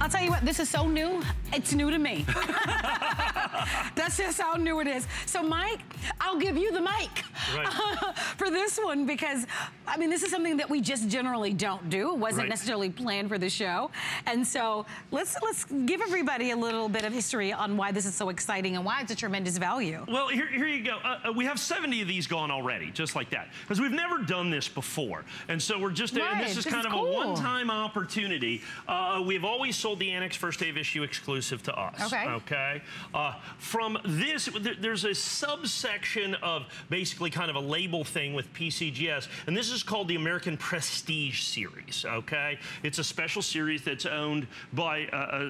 I'll tell you what, this is so new, it's new to me. That's just how new it is. So Mike, I'll give you the mic for this one because, I mean, this is something that we just generally don't do. It wasn't necessarily planned for the show. And so let's give everybody a little bit of history on why this is so exciting and why it's a tremendous value. Well, here you go. We have 70 of these gone already, just like that. Because we've never done this before. And so we're just, this is kind of a one-time opportunity. We've always sold the Annex first day of issue exclusive to us. Okay. From this, there's a subsection of basically kind of a label thing with PCGS, and this is called the American Prestige Series, okay? It's a special series that's owned by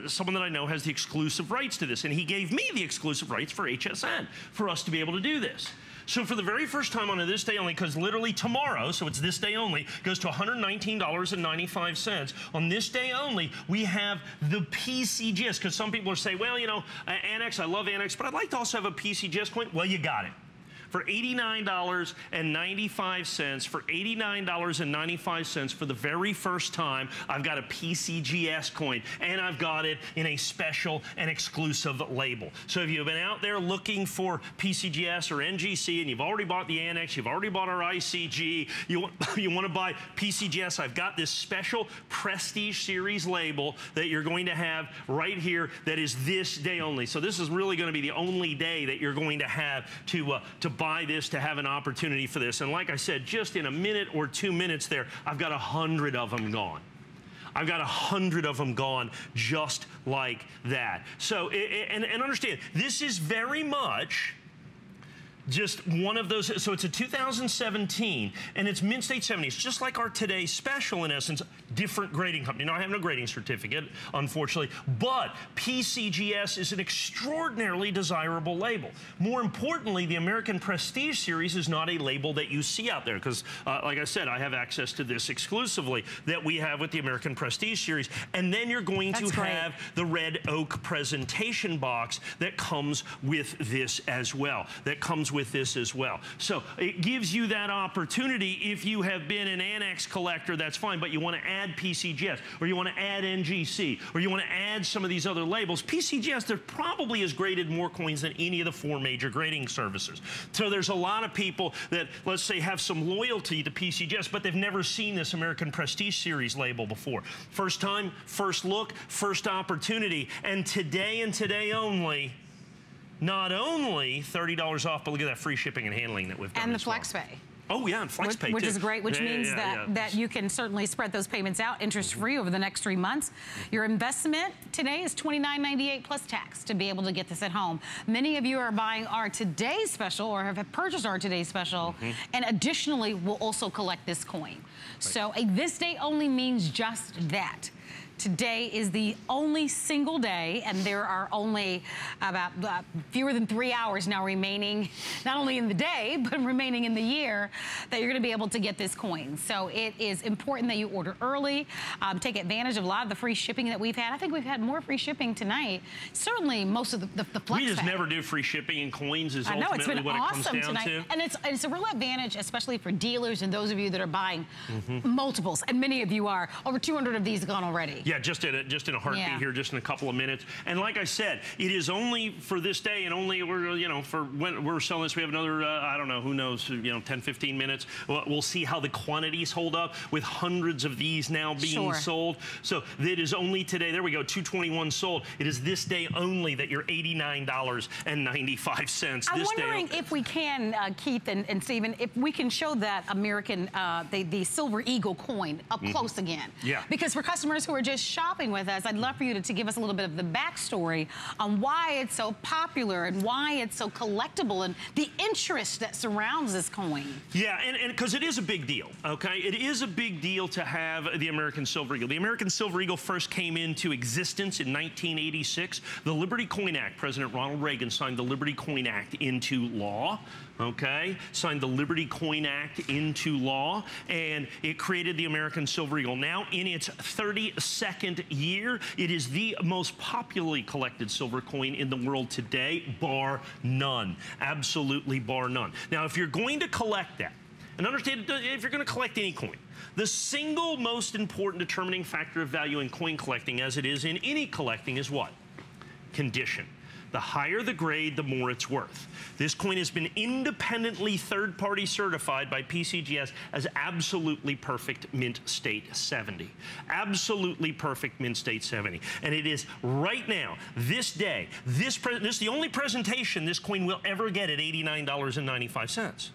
someone that I know has the exclusive rights to this, and he gave me the exclusive rights for HSN for us to be able to do this. So for the very first time on this day only, because literally tomorrow, so it's this day only, goes to $119.95. On this day only, we have the PCGS, because some people are saying, well, you know, Annex, I love Annex, but I'd like to also have a PCGS coin. Well, you got it. For $89.95, for $89.95 for the very first time, I've got a PCGS coin, and I've got it in a special and exclusive label. So if you've been out there looking for PCGS or NGC, and you've already bought the Annex, you've already bought our ICG, you want to buy PCGS, I've got this special Prestige Series label that you're going to have right here that is this day only. So this is really going to be the only day that you're going to have to buy this, to have an opportunity for this. And like I said, just in a minute or 2 minutes there, I've got 100 of them gone. I've got 100 of them gone just like that. So, and understand, this is very much just one of those. So it's a 2017, and it's Mint State 70. It's just like our today's special, in essence, different grading company. Now, I have no grading certificate, unfortunately, but PCGS is an extraordinarily desirable label. More importantly, the American Prestige Series is not a label that you see out there, because, like I said, I have access to this exclusively that we have with the American Prestige Series. And then you're going to have the red oak presentation box that comes with this as well. So it gives you that opportunity. If you have been an Annex collector, that's fine, but you want to add PCGS, or you want to add NGC, or you want to add some of these other labels. PCGS, there probably has graded more coins than any of the 4 major grading services. So there's a lot of people that, let's say, have some loyalty to PCGS, but they've never seen this American Prestige Series label before. First time, first look, first opportunity, and today and today only, not only $30 off, but look at that free shipping and handling that we've done. And the FlexPay. Oh yeah, and FlexPay which is great, which means that you can certainly spread those payments out interest-free over the next 3 months. Your investment today is $29.98 plus tax to be able to get this at home. Many of you are buying our today's special or have purchased our today's special, and additionally will also collect this coin. So a this day only means just that. Today is the only single day, and there are only about fewer than 3 hours now remaining, not only in the day, but remaining in the year, that you're going to be able to get this coin. So it is important that you order early, take advantage of a lot of the free shipping that we've had. I think we've had more free shipping tonight. Certainly most of the FlexPay. We just never do free shipping in coins is ultimately it's been what awesome it comes down tonight. to. And it's a real advantage, especially for dealers and those of you that are buying multiples, and many of you are. Over 200 of these have gone already. Yeah, just in a heartbeat here, just in a couple of minutes. And like I said, it is only for this day, and only for when we're selling this. We have another, I don't know, who knows, 10, 15 minutes. We'll see how the quantities hold up with hundreds of these now being sold. So it is only today. There we go, 221 sold. It is this day only that you're $89.95. I'm wondering if we can, Keith and Stephen, if we can show that American, the Silver Eagle coin up close again. Yeah. Because for customers who are just shopping with us, I'd love for you to give us a little bit of the backstory on why it's so popular and why it's so collectible and the interest that surrounds this coin. Yeah, and because it is a big deal, okay? It is a big deal to have the American Silver Eagle. The American Silver Eagle first came into existence in 1986. The Liberty Coin Act, President Ronald Reagan signed the Liberty Coin Act into law. Okay, signed the Liberty Coin Act into law, and it created the American Silver Eagle. Now, in its 32nd year, it is the most popularly collected silver coin in the world today, bar none. Absolutely bar none. Now, if you're going to collect that, and understand, if you're going to collect any coin, The single most important determining factor of value in coin collecting, as it is in any collecting, is what? Condition. The higher the grade, the more it's worth. This coin has been independently third-party certified by PCGS as absolutely perfect mint state 70. Absolutely perfect mint state 70. And it is right now, this day, this is the only presentation this coin will ever get at $89.95.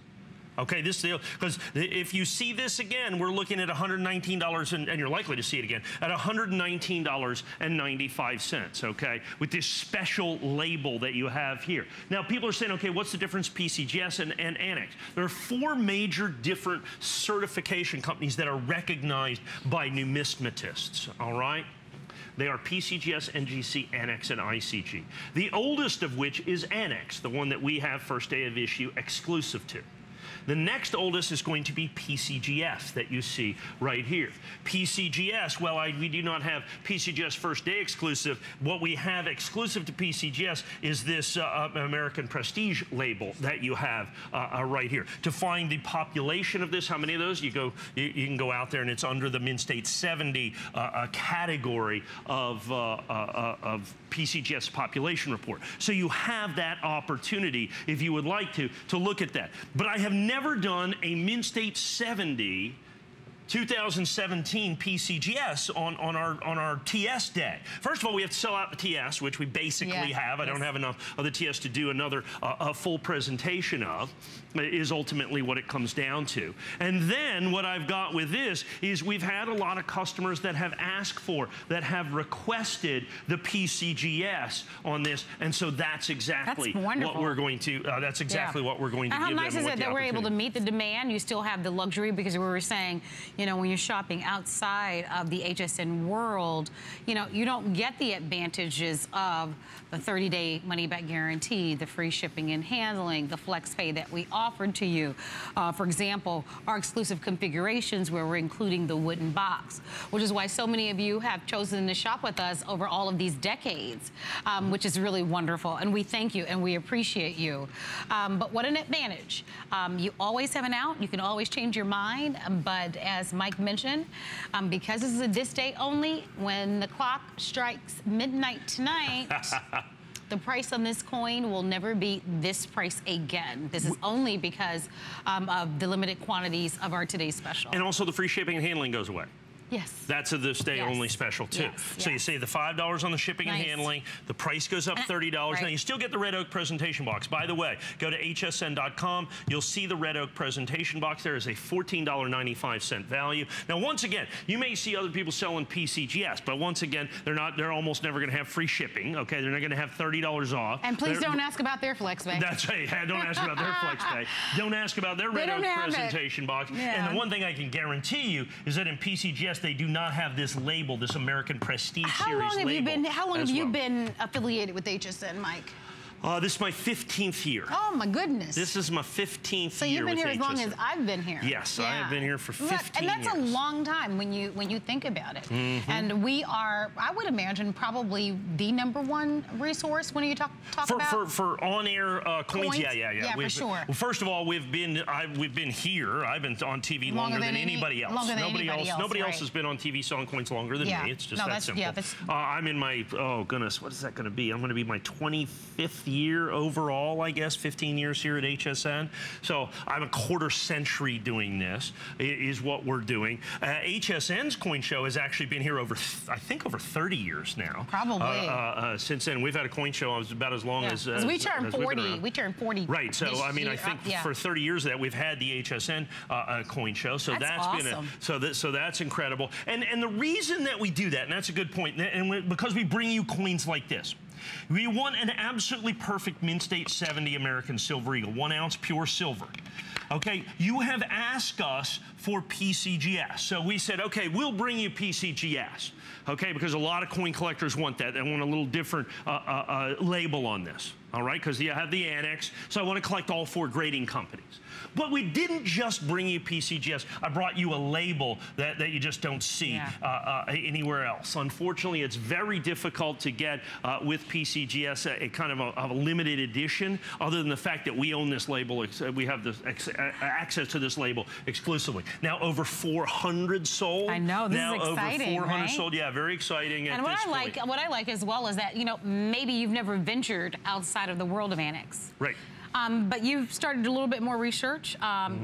Okay, this deal, because if you see this again, we're looking at $119, and you're likely to see it again, at $119.95, okay, with this special label that you have here. Now, people are saying, okay, what's the difference PCGS and Annex? There are 4 major different certification companies that are recognized by numismatists, all right? They are PCGS, NGC, Annex, and ICG. The oldest of which is Annex, the one that we have first day of issue exclusive to. The next oldest is going to be PCGS that you see right here. PCGS, well, we do not have PCGS first day exclusive. What we have exclusive to PCGS is this American Prestige label that you have right here. To find the population of this, how many of those, you can go out there and it's under the mint state 70 category of PCGS population report. So you have that opportunity, if you would like to look at that. But I have never done a mint state 70 2017 PCGS on our TS day. First of all, we have to sell out the TS, which we basically have. I don't have enough of the TS to do another a full presentation of, is ultimately what it comes down to. And then what I've got with this is we've had a lot of customers that have asked for, that have requested the PCGS on this, and so that's exactly what we're going to, that's exactly what we're going to give them. How nice is it that we're able to meet the demand? You still have the luxury, because we were saying, you know, when you're shopping outside of the HSN world, you know, you don't get the advantages of the 30-day money-back guarantee, the free shipping and handling, the flex pay that we offered to you. For example, our exclusive configurations where we're including the wooden box, which is why so many of you have chosen to shop with us over all of these decades, which is really wonderful. And we thank you and we appreciate you. But what an advantage. You always have an out. You can always change your mind. But as Mike mentioned, because this is this day only, when the clock strikes midnight tonight, the price on this coin will never be this price again. This is only because of the limited quantities of our today's special. And also the free shipping and handling goes away. Yes. That's a this day only special too. So you save the $5 on the shipping and handling, the price goes up $30. Now you still get the Red Oak presentation box. By the way, go to hsn.com. You'll see the Red Oak presentation box. There is a $14.95 value. Now once again, you may see other people selling PCGS, but once again, they're almost never going to have free shipping. Okay, they're not going to have $30 off. And please don't ask about their flex pay. That's right. Don't ask about their flex pay. Don't ask about their Red Oak presentation box. And the one thing I can guarantee you is that in PCGS they do not have this label, this American Prestige Series label. How long have you been affiliated with HSN, Mike? This is my 15th year. Oh my goodness. This is my 15th year. So you've been here as long as I've been here. Yes, I have been here for 15 years. And that's a long time when you think about it. And we are, I would imagine, probably the #1 resource when you talk about for on-air coins. Yeah, for sure. Well, first of all, we've been here. I've been on TV longer than anybody else. Nobody else has been on TV selling coins longer than me. It's just that simple. I'm in my, oh goodness, what is that going to be? I'm going to be my 25th year overall, I guess, 15 years here at HSN. So I'm a quarter century doing this, is what we're doing. HSN's coin show has actually been here over, I think, over 30 years now. Probably. Since then, we've had a coin show about as long as we turned 40. We turned 40. Right. So I mean, I think for 30 years that we've had the HSN coin show. So that's awesome. So that's incredible. And the reason that we do that, and that's a good point, and because we bring you coins like this. We want an absolutely perfect mint state 70 American Silver Eagle, 1 ounce pure silver. Okay, you have asked us for PCGS. So we said, okay, we'll bring you PCGS. Okay, because a lot of coin collectors want that. They want a little different label on this. All right, because you have the Annex. So I want to collect all 4 grading companies. But we didn't just bring you PCGS. I brought you a label that you just don't see anywhere else. Unfortunately, it's very difficult to get with PCGS, a kind of a limited edition, other than the fact that we own this label. We have this access to this label exclusively. Now, over 400 sold. I know, this is exciting, over 400 sold. Yeah, very exciting. And what I like as well is that, you know, maybe you've never ventured outside of the world of annex. Right. But you've started a little bit more research.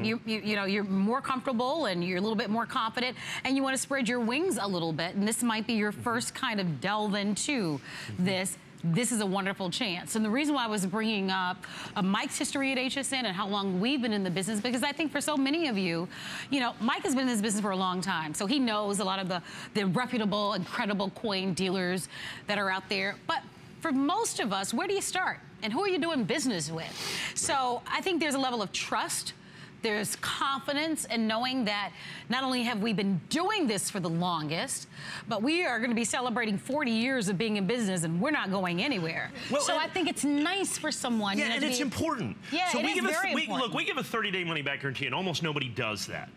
You know, you're more comfortable and you're a little bit more confident, and you want to spread your wings a little bit. And this might be your first kind of delve into this. This is a wonderful chance. And the reason why I was bringing up Mike's history at HSN and how long we've been in the business, because I think for so many of you, you know, Mike has been in this business for a long time. So he knows a lot of the reputable and credible coin dealers that are out there. But for most of us, where do you start? And who are you doing business with? So I think there's a level of trust. There's confidence in knowing that not only have we been doing this for the longest, but we are going to be celebrating 40 years of being in business, and we're not going anywhere. Well, so I think it's nice for someone. Yeah, and it's important. Yeah, so it is very important. Look, we give a 30-day money-back guarantee, and almost nobody does that.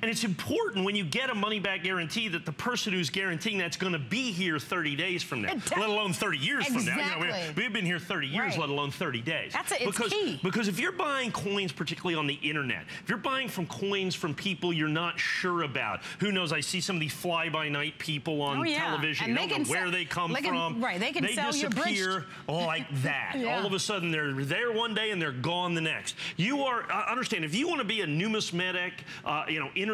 And it's important when you get a money-back guarantee that the person who's guaranteeing that's going to be here 30 days from now, let alone 30 years from now. You know, we've been here 30 years, let alone 30 days. It's key. Because if you're buying coins, particularly on the internet, if you're buying coins from people you're not sure about, who knows, I see some of these fly-by-night people on television. You don't know where they come from. They can sell disappear like that. All of a sudden, they're there one day and they're gone the next. You are, understand, if you want to be a numismatic, you know, internet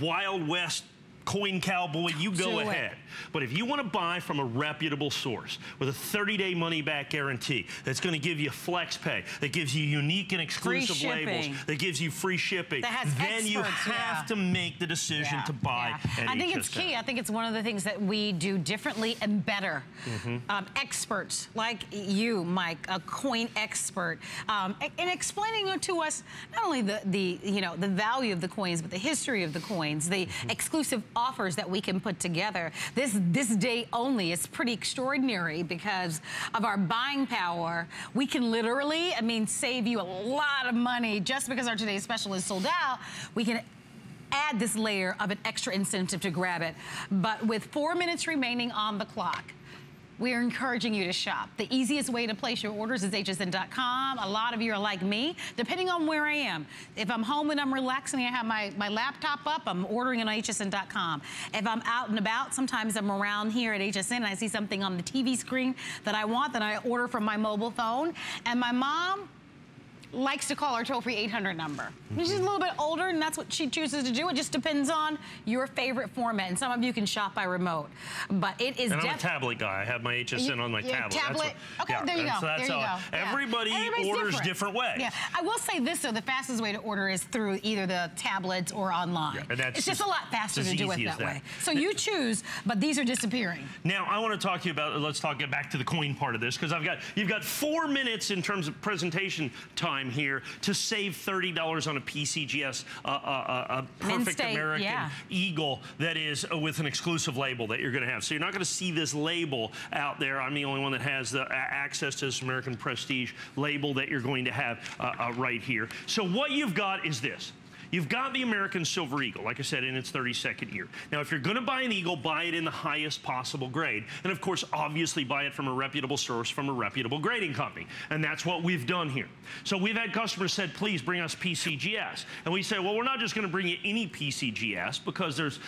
Wild West coin cowboy, you go ahead. But if you want to buy from a reputable source with a 30-day money-back guarantee that's going to give you flex pay, that gives you unique and exclusive labels, that gives you free shipping, then you have to make the decision to buy at HSN. I think it's key. I think it's one of the things that we do differently and better. Experts like you, Mike, a coin expert, and explaining to us not only the value of the coins, but the history of the coins, the exclusive offers that we can put together. This day only is pretty extraordinary because of our buying power. We can literally, I mean, save you a lot of money just because our today's special is sold out. We can add this layer of an extra incentive to grab it. But with 4 minutes remaining on the clock, we are encouraging you to shop. The easiest way to place your orders is hsn.com. A lot of you are like me, depending on where I am. If I'm home and I'm relaxing and I have my laptop up, I'm ordering it on hsn.com. If I'm out and about, sometimes I'm around here at HSN and I see something on the TV screen that I want, then I order from my mobile phone. And my mom likes to call our toll-free 800 number. She's a little bit older, and that's what she chooses to do. It just depends on your favorite format, and some of you can shop by remote. But it is. And I'm a tablet guy. I have my HSN on my tablet. Okay, there you go. There you go. Everybody orders different way. Yeah, I will say this though: the fastest way to order is through either the tablets or online. It's just a lot faster to do it that way. So you choose, but these are disappearing. Now I want to talk to you about. Let's get back to the coin part of this, because you've got 4 minutes in terms of presentation time here to save $30 on a PCGS, a perfect American Eagle that is with an exclusive label that you're going to have. So you're not going to see this label out there. I'm the only one that has the access to this American Prestige label that you're going to have right here. So what you've got is this. You've got the American Silver Eagle, like I said, in its 32nd year. Now, if you're going to buy an Eagle, buy it in the highest possible grade. And, of course, obviously buy it from a reputable source, from a reputable grading company. And that's what we've done here. So we've had customers said, please bring us PCGS. And we say, well, we're not just going to bring you any PCGS because there's,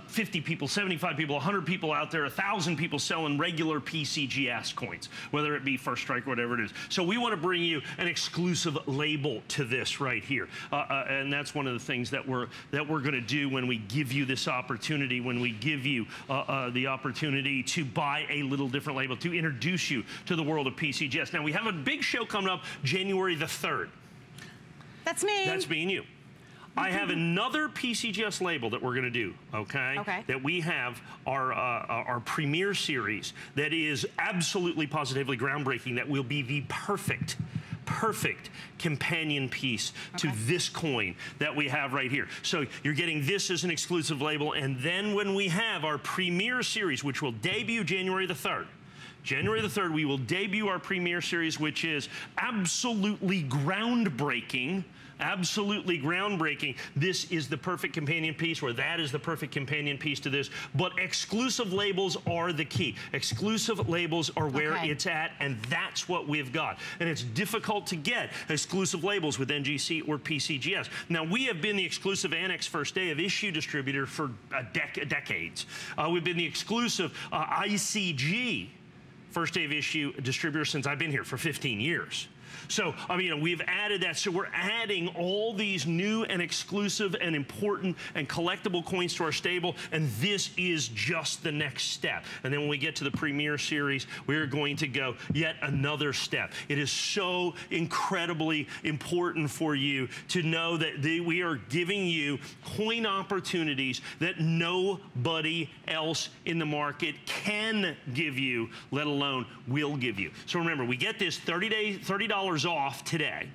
50 people, 75 people, 100 people out there, 1,000 people selling regular PCGS coins, whether it be First Strike or whatever it is. So we want to bring you an exclusive label to this right here. And that's one of the things that we're going to do when we give you this opportunity, when we give you the opportunity to buy a little different label, to introduce you to the world of PCGS. Now, we have a big show coming up January the 3rd. That's me. That's me and you. I have another PCGS label that we're going to do, okay? That we have our Premier Series that is absolutely positively groundbreaking, that will be the perfect companion piece to this coin that we have right here. So you're getting this as an exclusive label, and then when we have our Premier Series, which will debut January the 3rd, we will debut our Premier Series, which is absolutely groundbreaking, absolutely groundbreaking. This is the perfect companion piece, or that is the perfect companion piece to this. But exclusive labels are the key. Exclusive labels are where it's at, and that's what we've got. And it's difficult to get exclusive labels with NGC or PCGS. Now, we have been the exclusive Annex first day of issue distributor for decades. We've been the exclusive ICG first day of issue distributor since I've been here for 15 years. So, I mean, we've added that. So we're adding all these new and exclusive and important and collectible coins to our stable, and this is just the next step. And then when we get to the Premier Series, we're going to go yet another step. It is so incredibly important for you to know that we are giving you coin opportunities that nobody else in the market can give you, let alone will give you. So remember, we get this $30 off today.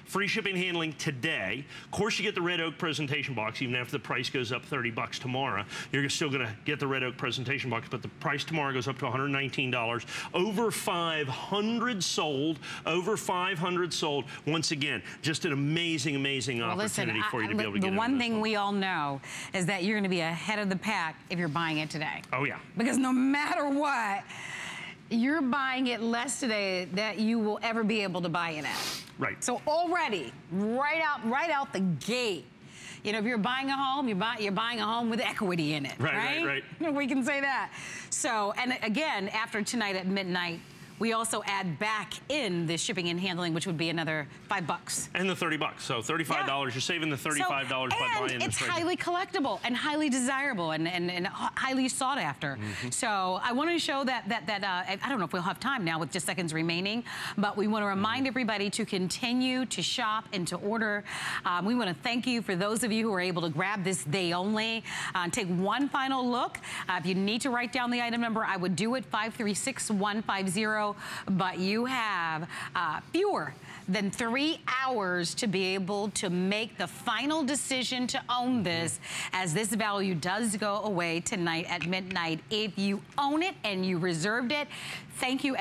Free shipping and handling today. Of course, you get the Red Oak presentation box, even after the price goes up $30 tomorrow. You're still going to get the Red Oak presentation box, but the price tomorrow goes up to $119. Over 500 sold. Over 500 sold. Once again, just an amazing, amazing opportunity for you to be able to get the one thing we all know is that you're going to be ahead of the pack if you're buying it today. Oh, yeah. Because no matter what, you're buying it less today that you will ever be able to buy it at. Right. So already, right out the gate, you know, if you're buying a home, you're buying a home with equity in it, right? We can say that. So, and again, after tonight at midnight, we also add back in the shipping and handling, which would be another $5. And the $30. So $35, you're saving the $35 by buying this. It's highly collectible and highly desirable and highly sought after. So I wanted to show that I don't know if we'll have time now with just seconds remaining, but we want to remind everybody to continue to shop and to order. We want to thank you for those of you who are able to grab this day only. Take one final look. If you need to write down the item number, I would do it, 536150. But you have fewer than 3 hours to be able to make the final decision to own this, as this value does go away tonight at midnight. If you own it and you reserved it, thank you.